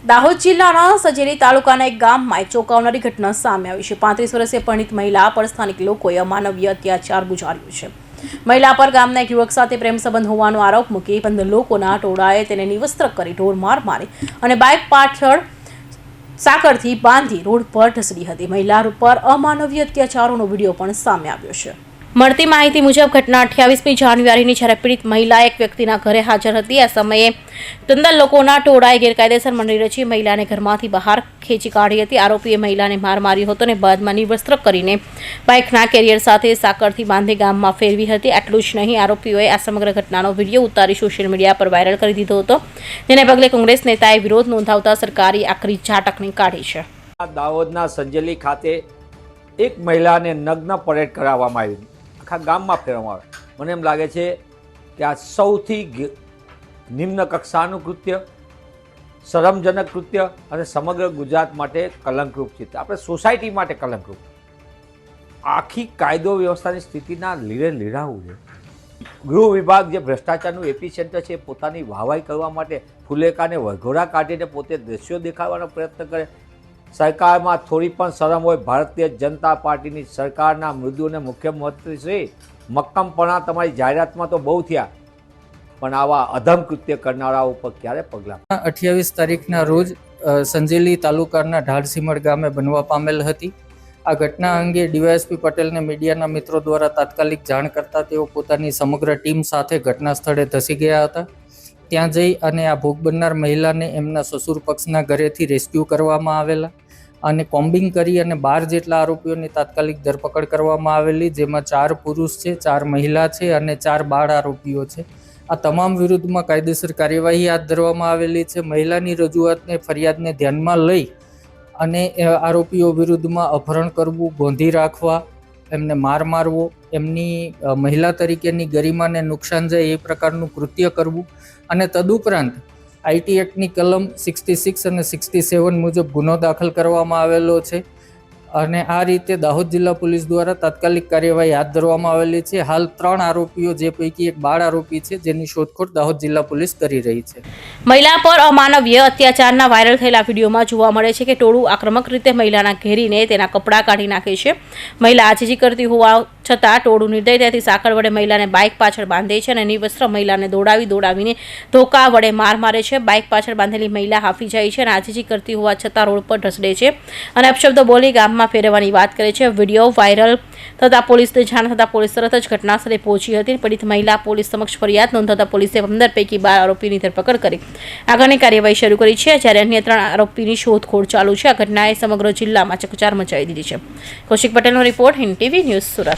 દાહોદ જિલ્લાના સજેલી તાલુકાના એક ગામમાં એક ચોંકાવનારી ઘટના સામે આવી છે। 35 વર્ષીય પરિણીત મહિલા પર સ્થાનિક લોકોએ અમાનવીય અત્યાચાર ગુજાર્યો છે। મહિલા પર ગામના એક યુવક સાથે પ્રેમ સંબંધ હોવાનો આરોપ મૂકી 15 લોકોના ટોળાએ તેને નિવસ્ત્ર કરી ઢોર માર મારી અને બાઇક પાછળ સાકરથી બાંધી રોડ પર ઢસડી હતી। મહિલા પર અમાનવીય અત્યાચારોનો વિડીયો પણ સામે આવ્યો છે। મળતી માહિતી મુજબ ઘટના 28મી જાન્યુઆરીની જ્યારે પીડિત મહિલા એક વ્યક્તિના ઘરે હાજર હતી। આ સમયે 15 લોકોના ટોળાએ ગેરકાયદેસર મંડળી રચી મહિલાને ઘરમાંથી બહાર ખેંચી કાઢી હતી। આરોપીએ મહિલાને માર માર્યો હતો અને બાદમાં નિવસ્ત્ર કરીને બાઇકના કેરિયર સાથે સાકરથી બાંધી ગામમાં ફેરવી હતી। આટલું જ નહીં, આરોપીઓએ આ સમગ્ર ઘટનાનો વિડીયો ઉતારી સોશિયલ મીડિયા પર વાયરલ કરી દીધો હતો, જેને પગલે કોંગ્રેસ નેતાએ વિરોધ નોંધાવતા સરકારી આકરી ઝાટકણી કાઢી છે। દાહોદના સંજેલી ખાતે એક મહિલાને નગ્ન પરેડ કરાવવામાં આવી, આખા ગામમાં ફેરવવામાં આવે। મને એમ લાગે છે કે આ સૌથી નિમ્ન કક્ષાનું કૃત્ય, શરમજનક કૃત્ય અને સમગ્ર ગુજરાત માટે કલંકરૂપ છે, આપણે સોસાયટી માટે કલંકરૂપ। આખી કાયદો વ્યવસ્થાની સ્થિતિના લીરે લીરાવું છે। ગૃહ વિભાગ જે ભ્રષ્ટાચારનું એપી સેન્ટર છે, પોતાની વાહવાઈ કરવા માટે ફુલેકાને વઘોરા કાઢીને પોતે દ્રશ્યો દેખાડવાનો પ્રયત્ન કરે। સરકારમાં થોડી પણ શરમ હોય। ભારતીય જનતા પાર્ટીની સરકારના મૃદુ અને મુખ્યમંત્રી શ્રી મક્કમપણા તમારી જાહેરાતમાં તો બહુ થયા, પણ આવા અધમ કૃત્ય કરનારાઓ ઉપર ક્યારે પગલાં? 28 તારીખના રોજ સંજેલી તાલુકાના ઢાળસીમડ ગામે બનવા પામેલ હતી। આ ઘટના અંગે ડીવાયએસપી પટેલને મીડિયાના મિત્રો દ્વારા તાત્કાલિક જાણ કરતા તેઓ પોતાની સમગ્ર ટીમ સાથે ઘટના સ્થળે ધસી ગયા હતા। ત્યાં જઈ અને આ ભોગ બનનાર મહિલાને એમના સસુર પક્ષના ઘરેથી રેસ્ક્યુ કરવામાં આવેલા અને કોમ્બિંગ કરી અને 12 જેટલા આરોપીઓની તાત્કાલિક ધરપકડ કરવામાં આવેલી, જેમાં 4 પુરુષ છે, 4 મહિલા છે અને 4 બાળ આરોપીઓ છે। આ તમામ વિરુદ્ધમાં કાયદેસર કાર્યવાહી હાથ ધરવામાં આવેલી છે। મહિલાની રજૂઆતને ફરિયાદને ધ્યાનમાં લઈ અને આરોપીઓ વિરુદ્ધમાં અપહરણ કરવું, ગોંધી રાખવા, એમને માર મારવો, એમની મહિલા તરીકેની ગરિમાને નુકસાન જાય એ પ્રકારનું કૃત્ય કરવું અને તદુપરાંત આઈટી એક્ટની કલમ 66 અને 67 મુજબ ગુનો દાખલ કરવામાં આવેલો છે અને આ રીતે દાહોદ જિલ્લા પોલીસ દ્વારા તાત્કાલિક કાર્યવાહી હાથ ધરવામાં આવેલી છે। હાલ 3 આરોપીઓ, જે પૈકી એક બાળ આરોપી છે, જેની શોધખોળ દાહોદ જિલ્લા પોલીસ કરી રહી છે। મહિલા પર અમાનવીય અત્યાચારના વાયરલ થયેલા વિડીયોમાં જોવા મળે છે કે ટોળું આક્રમક રીતે મહિલાના ઘેરીને તેના કપડાં કાઢી નાખે છે। મહિલા આજીજી કરતી હોવા છતાં ટોળું નિર્દયતાથી સાકર વડે મહિલાને બાઇક પાછળ બાંધે છે અને નિવસ્ત્ર મહિલાને દોડાવીને ધોકા વડે માર મારે છે। બાઇક પાછળ બાંધેલી મહિલા હાફી જાય છે અને આજીજી કરતી હોવા છતાં રોડ પર ઢસડે છે અને અપશબ્દો બોલી ગામમાં ફેરવવાની વાત કરે છે। વિડીયો વાયરલ થતાં પોલીસને જાણ થતાં પોલીસ તરત જ ઘટનાસ્થળે પહોંચી હતી। પીડિત મહિલા પોલીસ સમક્ષ ફરિયાદ નોંધાતા પોલીસે 15 પૈકી 12 આરોપીની ધરપકડ કરી આગળની કાર્યવાહી શરૂ કરી છે, જ્યારે અન્ય 3 આરોપીની શોધખોળ ચાલુ છે। આ ઘટનાએ સમગ્ર જિલ્લામાં ચકચાર મચાવી દીધી છે। કૌશિક પટેલનો report, Hind TV news, Surat.